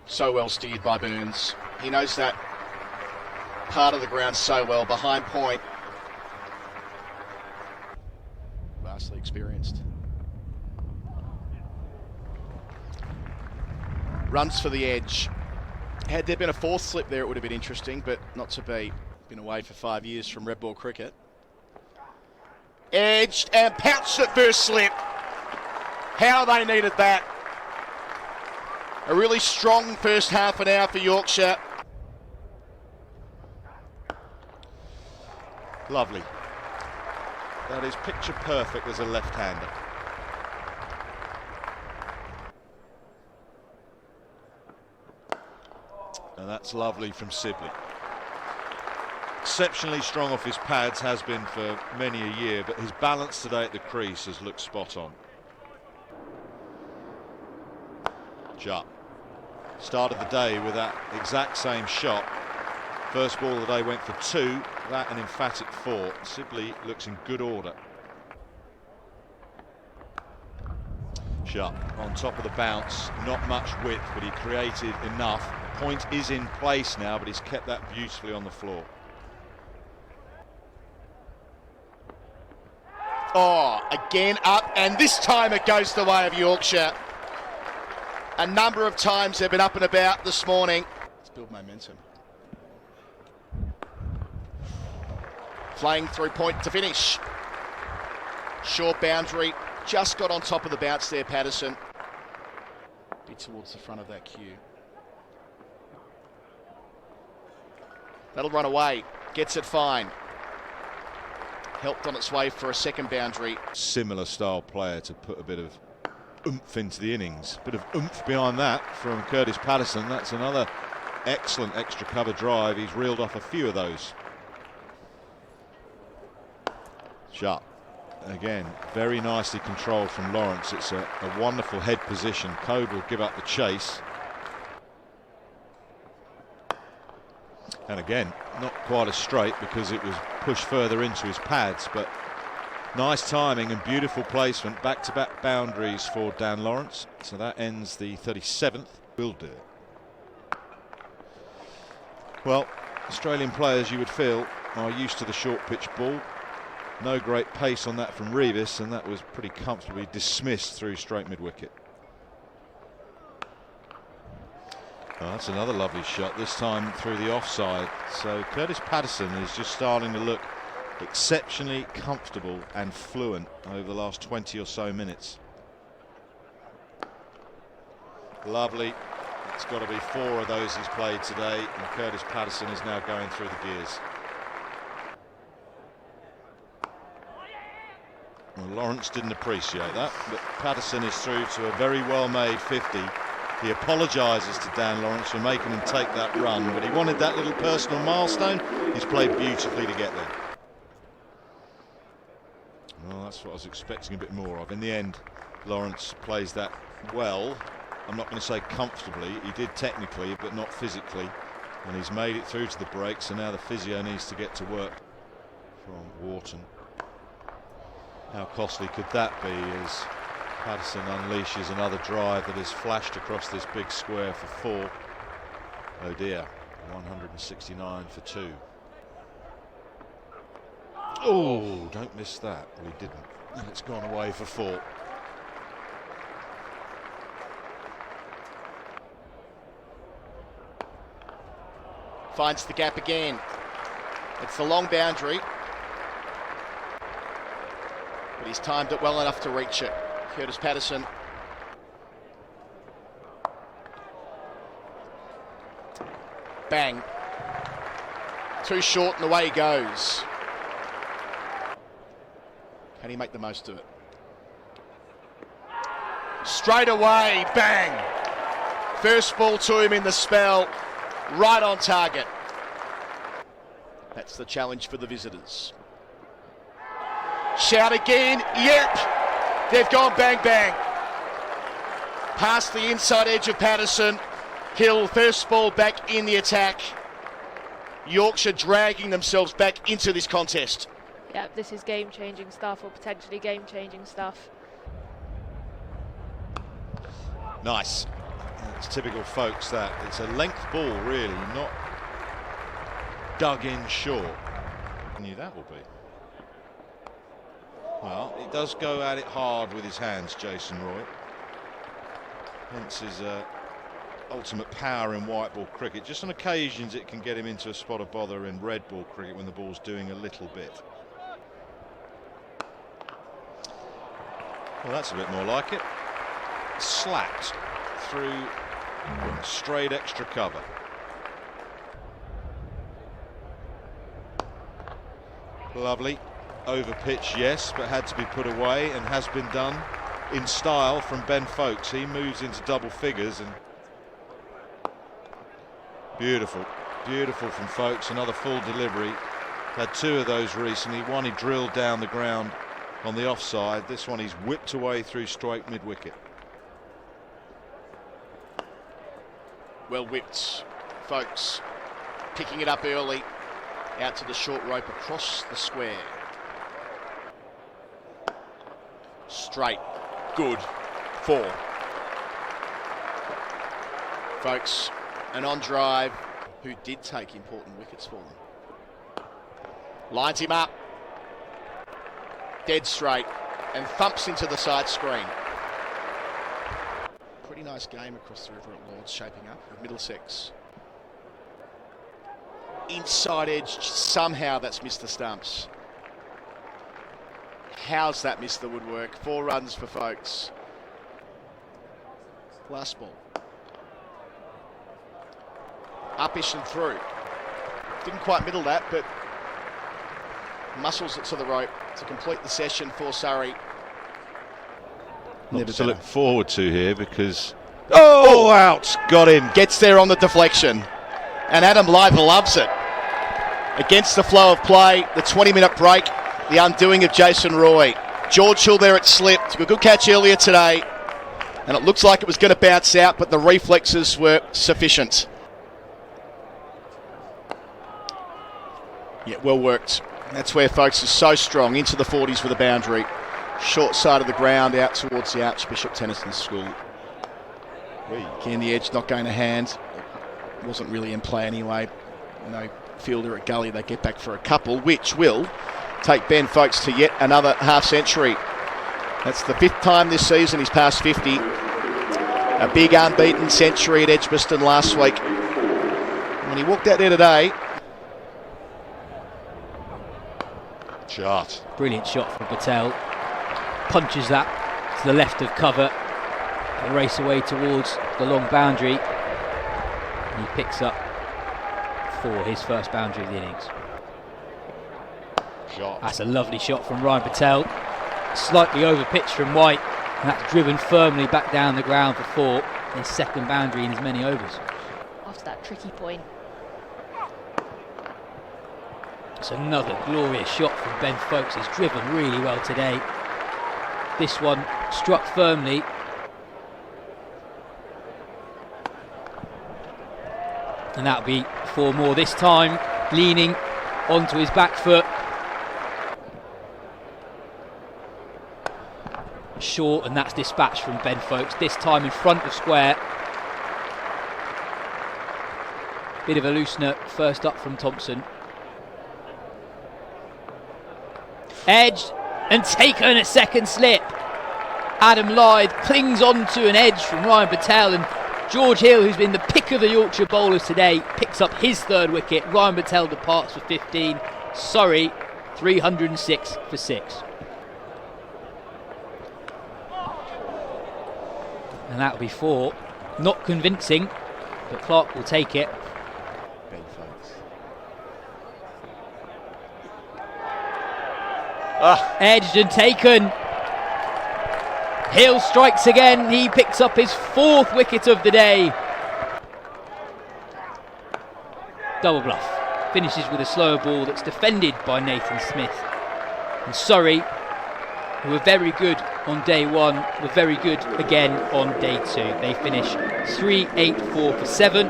So well steered by Burns. He knows that part of the ground so well, behind point. Vastly experienced. Runs for the edge. Had there been a fourth slip there, it would have been interesting, but not to be. Been away for 5 years from red ball cricket. Edged and pounced at first slip. How they needed that. A really strong first half an hour for Yorkshire. Lovely. That is picture perfect as a left-hander. And that's lovely from Sibley. Exceptionally strong off his pads, has been for many a year, but his balance today at the crease has looked spot on. Jupp started the day with that exact same shot. First ball of the day went for 2, that an emphatic 4. Sibley looks in good order. Jupp on top of the bounce, not much width, but he created enough. Point is in place now, but he's kept that beautifully on the floor. Oh, again up, and this time it goes the way of Yorkshire. A number of times they've been up and about this morning. Let's build momentum. Flying through point to finish. Short boundary, just got on top of the bounce there, Patterson. Be towards the front of that cue. That'll run away, gets it fine. Helped on its way for a second boundary. Similar style player to put a bit of oomph into the innings. Bit of oomph behind that from Kurtis Patterson. That's another excellent extra cover drive. He's reeled off a few of those. Sharp. Again, very nicely controlled from Lawrence. It's a wonderful head position. Code will give up the chase. And again, not quite as straight because it was pushed further into his pads, but nice timing and beautiful placement. Back-to-back boundaries for Dan Lawrence. So that ends the 37th. Will do. Well, Australian players, you would feel, are used to the short pitch ball. No great pace on that from Revis, and that was pretty comfortably dismissed through straight mid-wicket. Oh, that's another lovely shot, this time through the offside. So Kurtis Patterson is just starting to look exceptionally comfortable and fluent over the last 20 or so minutes. Lovely. It's got to be 4 of those he's played today, and Kurtis Patterson is now going through the gears. Well, Lawrence didn't appreciate that, but Patterson is through to a very well-made 50. He apologises to Dan Lawrence for making him take that run, but he wanted that little personal milestone. He's played beautifully to get there. Well, that's what I was expecting a bit more of. In the end, Lawrence plays that well. I'm not going to say comfortably. He did technically, but not physically. And he's made it through to the break, so now the physio needs to get to work. From Wharton. How costly could that be as Patterson unleashes another drive that is flashed across this big square for 4. Oh dear, 169 for 2. Oh, don't miss that. We didn't. And it's gone away for 4. Finds the gap again. It's the long boundary. But he's timed it well enough to reach it. Kurtis Patterson. Bang. Too short and away he goes. Can he make the most of it? Straight away, bang. First ball to him in the spell, right on target. That's the challenge for the visitors. Shout again, yep. They've gone bang, bang. Past the inside edge of Patterson. Hill, first ball back in the attack. Yorkshire dragging themselves back into this contest. Yeah, this is game-changing stuff, or potentially game-changing stuff. Nice. It's typical Foakes that. It's a length ball really, not dug in short. I knew that will be. Well, he does go at it hard with his hands, Jason Roy. Hence his ultimate power in white ball cricket. Just on occasions it can get him into a spot of bother in red ball cricket when the ball's doing a little bit. Well, that's a bit more like it. Slapped through straight extra cover. Lovely. Over pitch, yes, but had to be put away and has been done in style from Ben Foakes. He moves into double figures and beautiful, beautiful from Foakes. Another full delivery. Had two of those recently. One he drilled down the ground on the offside. This one he's whipped away through straight mid-wicket. Well whipped. Foakes picking it up early. Out to the short rope across the square. Straight. Good. 4. Foakes, an on drive, who did take important wickets for them. Lines him up. Dead straight and thumps into the side screen. Pretty nice game across the river at Lord's shaping up with Middlesex. Inside edge, somehow that's missed the stumps. How's that missed the woodwork? 4 runs for Foakes. Last ball. Upish and through. Didn't quite middle that, but muscles it to the rope to complete the session for Surrey. Never to look forward to here because out, got him. Gets there on the deflection, and Adam Lythe loves it. Against the flow of play, the 20-minute break, the undoing of Jason Roy. George Hill there at slip. Took a good catch earlier today, and it looks like it was going to bounce out, but the reflexes were sufficient. Yeah, well worked. That's where Foakes is so strong, into the 40s with a boundary. Short side of the ground, out towards the Archbishop Tennyson School. Again, the edge not going to hand. Wasn't really in play anyway. No fielder at gully. They get back for a couple, which will take Ben Foakes to yet another half century. That's the 5th time this season he's passed 50. A big unbeaten century at Edgbaston last week. When he walked out there today. Shot. Brilliant shot from Patel. Punches that to the left of cover. They race away towards the long boundary. And he picks up for his first boundary of the innings. Shot. That's a lovely shot from Ryan Patel. Slightly over pitch from White. And that's driven firmly back down the ground for 4. His second boundary in as many overs. After that tricky point. It's another glorious shot from Ben Foakes. He's driven really well today. This one struck firmly. And that'll be 4 more this time. Leaning onto his back foot. Short, and that's dispatched from Ben Foakes. This time in front of square. Bit of a loosener first up from Thompson. Edged and taken at second slip. Adam Lythe clings on to an edge from Ryan Patel, and George Hill, who's been the pick of the Yorkshire bowlers today, picks up his 3rd wicket. Ryan Patel departs for 15. Surrey 306 for 6. And that'll be 4. Not convincing, but Clark will take it. Ben Foakes. Edged and taken. Hill strikes again. He picks up his 4th wicket of the day. Double bluff. Finishes with a slower ball that's defended by Nathan Smith. And Surrey, who were very good on day 1, were very good again on day 2. They finish 3-8-4 for 7.